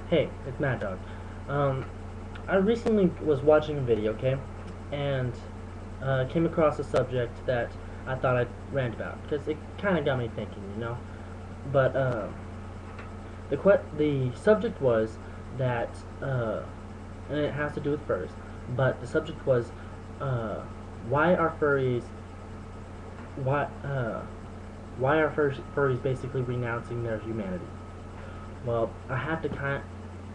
Hey, it's Mad Dog. Um, I recently was watching a video, okay, and came across a subject that I thought I'd rant about because it kind of got me thinking. But the subject was that, and it has to do with furs, but the subject was uh, why are furries why uh, why are furries basically renouncing their humanity? Well,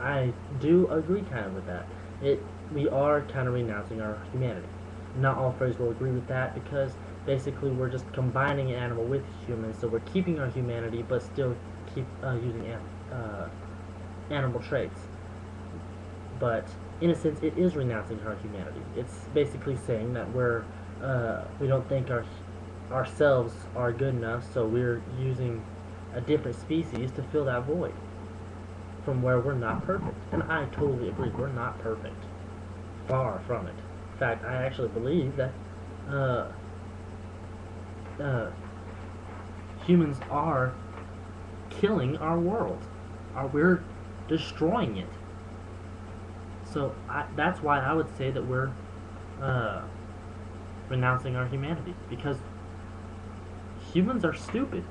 I do agree kind of with that. It We are kind of renouncing our humanity. Not all furries will agree with that because basically we're just combining an animal with humans, so we're keeping our humanity but still keep using animal traits. But in a sense, it is renouncing our humanity. It's basically saying that we don't think ourselves are good enough, so we're using a different species to fill that void from where we're not perfect. And I totally agree, we're not perfect. Far from it. In fact, I actually believe that uh, uh, humans are killing our world. We're destroying it. So that's why I would say that we're uh, renouncing our humanity. Because humans are stupid.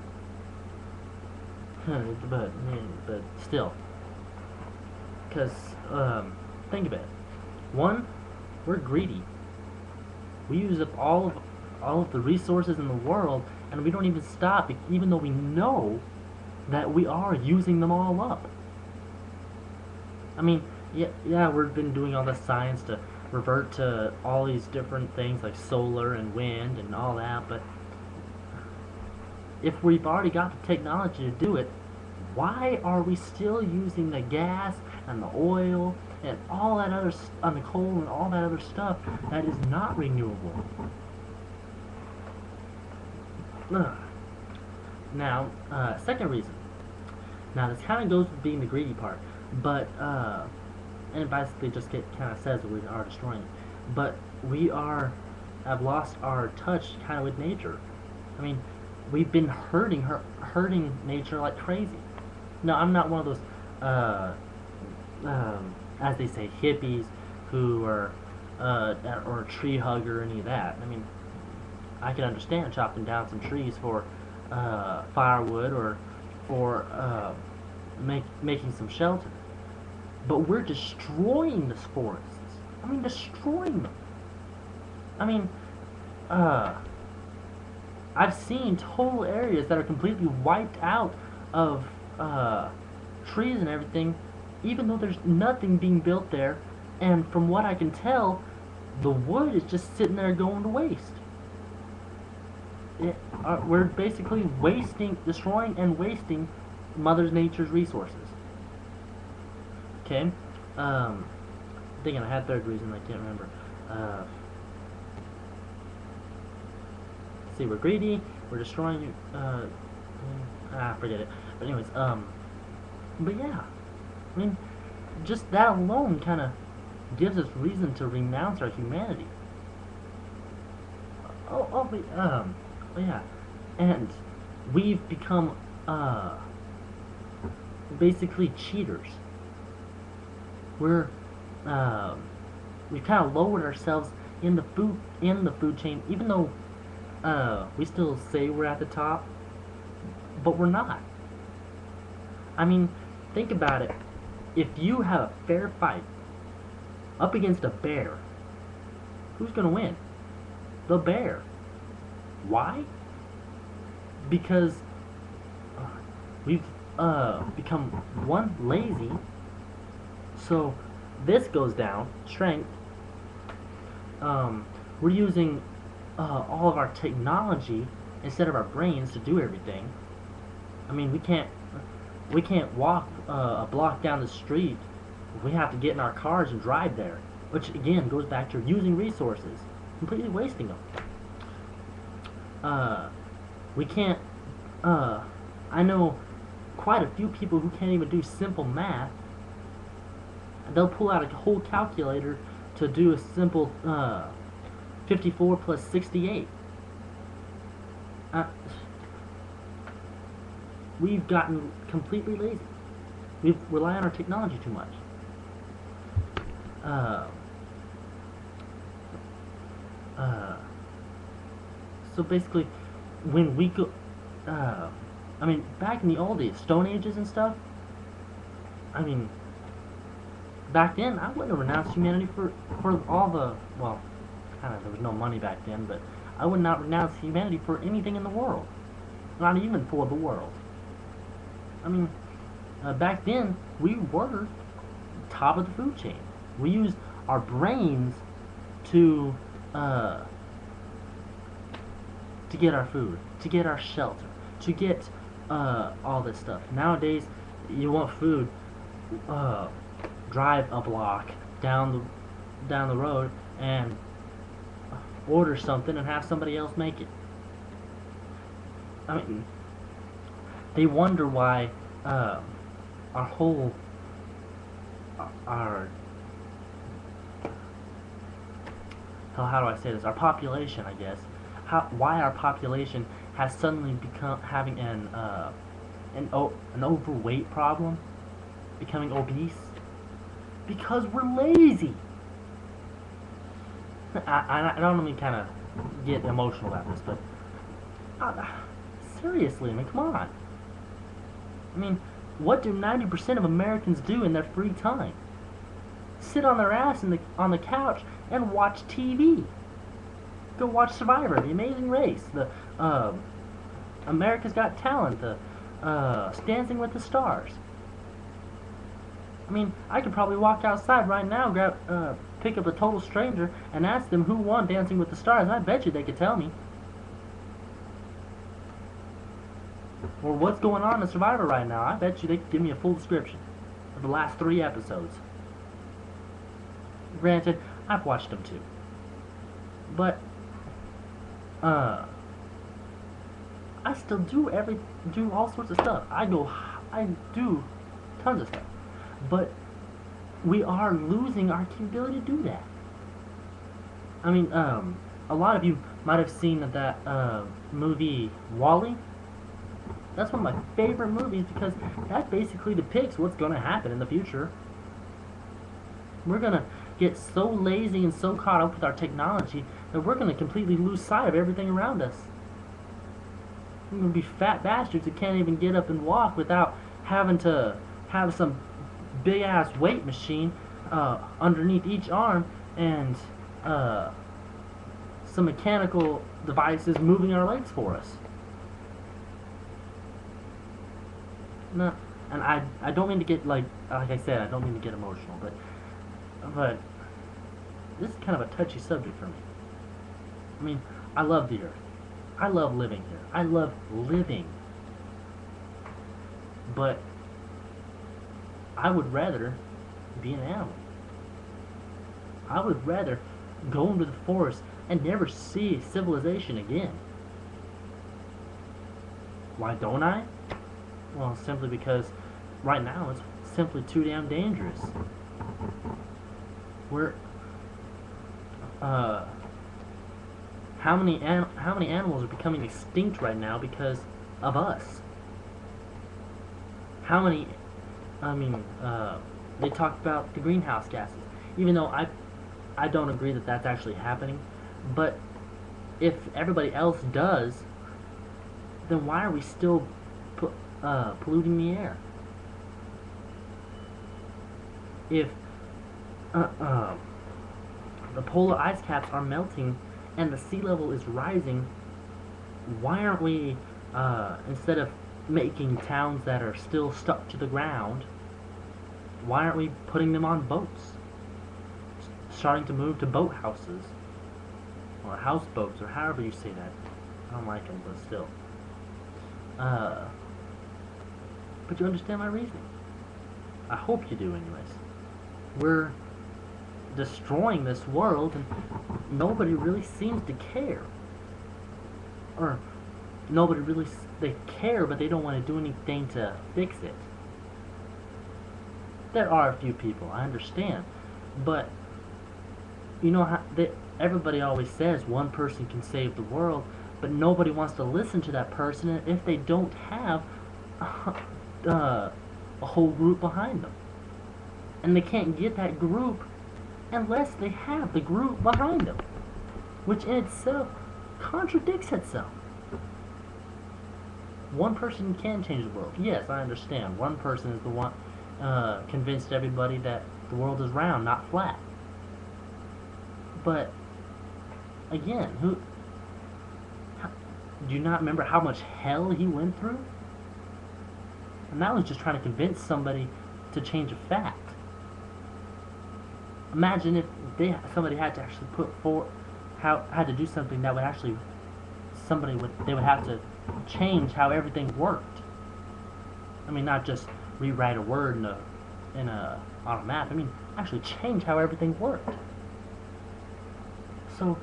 but still. Because, think of it. One, we're greedy. We use up all of the resources in the world, and we don't even stop, even though we know that we are using them all up. I mean, yeah, we've been doing all this science to revert to all these different things like solar and wind and all that, but if we've already got the technology to do it, why are we still using the gas and the oil and all that other on the coal and all that other stuff that is not renewable? Ugh. Now, second reason. Now this kind of goes with being the greedy part, but and it basically just kind of says that we are destroying it. But we are have lost our touch kind of with nature. I mean, we've been hurting nature like crazy. No, I'm not one of those, as they say, hippies who are, or a tree hugger or any of that. I mean, I can understand chopping down some trees for firewood or for making some shelter. But we're destroying the forests. I mean, destroying them. I mean, uh, I've seen total areas that are completely wiped out of trees and everything, even though there's nothing being built there. And from what I can tell, the wood is just sitting there going to waste. We're basically destroying and wasting Mother Nature's resources. Okay? Thinking I had third reason, I can't remember. See, we're greedy, we're destroying, forget it. But anyways, but yeah, I mean, just that alone kind of gives us reason to renounce our humanity. But yeah, and we've become, basically cheaters. We're, we've kind of lowered ourselves in the food chain, even though, we still say we're at the top, but we're not. I mean, think about it. If you have a fair fight up against a bear, who's gonna win? The bear. Why? Because we've become one lazy. So this goes down strength. We're using all of our technology instead of our brains to do everything. I mean, we can't walk a block down the street. We have to get in our cars and drive there, which again goes back to using resources, completely wasting them. We can't. I know quite a few people who can't even do simple math. They'll pull out a whole calculator to do a simple 54 plus 68. We've gotten completely lazy. We rely on our technology too much. Uh, uh, so basically, when we go, uh, I mean, back in the old days, Stone Ages and stuff. I mean, back then, I wouldn't have renounced humanity for all the well, kind of there was no money back then, but I would not renounce humanity for anything in the world, not even for the world. I mean, back then we were top of the food chain. We used our brains to uh, to get our food, to get our shelter, to get all this stuff. Nowadays, you want food, uh, drive a block down the road and order something and have somebody else make it. I mean, they wonder why our whole our how do I say this? Our population, I guess. Why our population has suddenly become having an overweight problem, becoming obese, because we're lazy. I don't mean kind of get emotional about this, but uh, seriously, I mean, come on. I mean, what do 90% of Americans do in their free time? Sit on their ass on the couch and watch TV. Go watch Survivor, The Amazing Race, the America's Got Talent, the Dancing with the Stars. I mean, I could probably walk outside right now, pick up a total stranger, and ask them who won Dancing with the Stars. And I bet you they could tell me. Or what's going on in Survivor right now. I bet you they could give me a full description of the last 3 episodes. Granted, I've watched them too. But, I still do all sorts of stuff. I do tons of stuff. But we are losing our capability to do that. I mean, a lot of you might have seen that movie WALL-E. That's one of my favorite movies because that basically depicts what's going to happen in the future. We're going to get so lazy and so caught up with our technology that we're going to completely lose sight of everything around us. We're going to be fat bastards who can't even get up and walk without having to have some big ass weight machine underneath each arm and some mechanical devices moving our legs for us. No, and I don't mean to get like I said, I don't mean to get emotional, but this is kind of a touchy subject for me. I mean, I love the earth. I love living here. I love living. But I would rather be an animal. I would rather go into the forest and never see civilization again. Why don't I? Well, simply because right now it's simply too damn dangerous. We're how many animals are becoming extinct right now because of us? How many? I mean, they talk about the greenhouse gases, even though I don't agree that that's actually happening. But if everybody else does, then why are we still polluting the air? If the polar ice caps are melting and the sea level is rising, why aren't we, instead of making towns that are still stuck to the ground, why aren't we putting them on boats? Starting to move to boat houses, or houseboats, or however you say that. I don't like them, but still. But you understand my reasoning. I hope you do anyways. We're destroying this world and nobody really seems to care. Or nobody really, they care but they don't want to do anything to fix it. There are a few people, I understand. But you know how everybody always says one person can save the world, but nobody wants to listen to that person if they don't have a whole group behind them. And they can't get that group unless they have the group behind them, which in itself contradicts itself. One person can change the world. Yes, I understand. One person is the one convinced everybody that the world is round, not flat. But again, do you not remember how much hell he went through? And that was just trying to convince somebody to change a fact. Imagine if somebody had to actually had to do something that would actually they would have to change how everything worked. I mean, not just rewrite a word on a map. I mean, actually change how everything worked. So,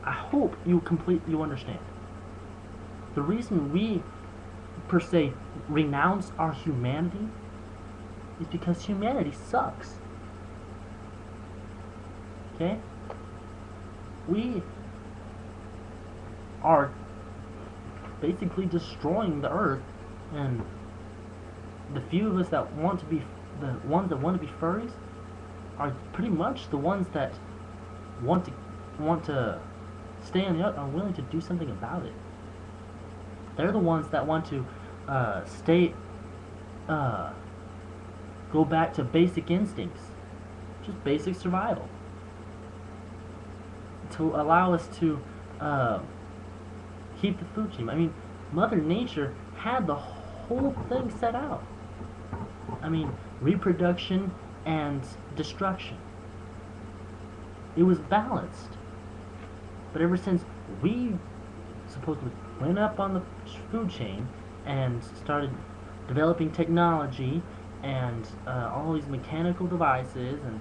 I hope you understand. The reason we, per se, renounce our humanity is because humanity sucks. Okay? We are basically destroying the earth, and the few of us that want to be furries are pretty much the ones that want to stay on the earth, are willing to do something about it. They're the ones that want to go back to basic instincts, just basic survival, to allow us to keep the food chain. I mean, Mother Nature had the whole thing set out. I mean, reproduction and destruction. It was balanced. But ever since we supposedly went up on the food chain and started developing technology and all these mechanical devices and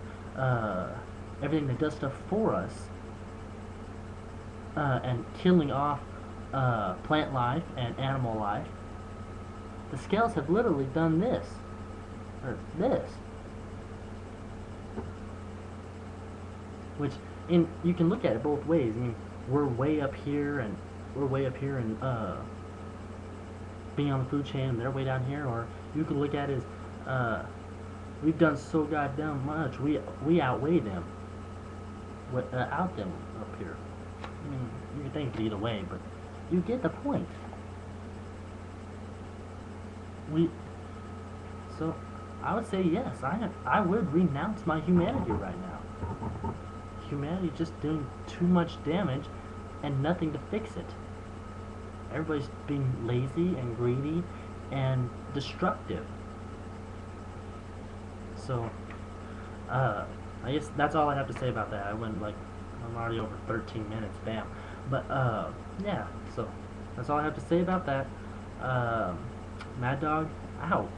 everything that does stuff for us, and killing off plant life and animal life, the scales have literally done this, or this, which you can look at it both ways. I mean, we're way up here and being on the food chain, and they're way down here. Or you could look at it as we've done so goddamn much, we outweigh them, out them up here. I mean, you can think it either way, but you get the point. So I would say yes, I would renounce my humanity right now. Humanity just doing too much damage and nothing to fix it. Everybody's being lazy and greedy and destructive. So I guess that's all I have to say about that. I'm already over 13 minutes, bam. But yeah, so that's all I have to say about that. Mad Dog out.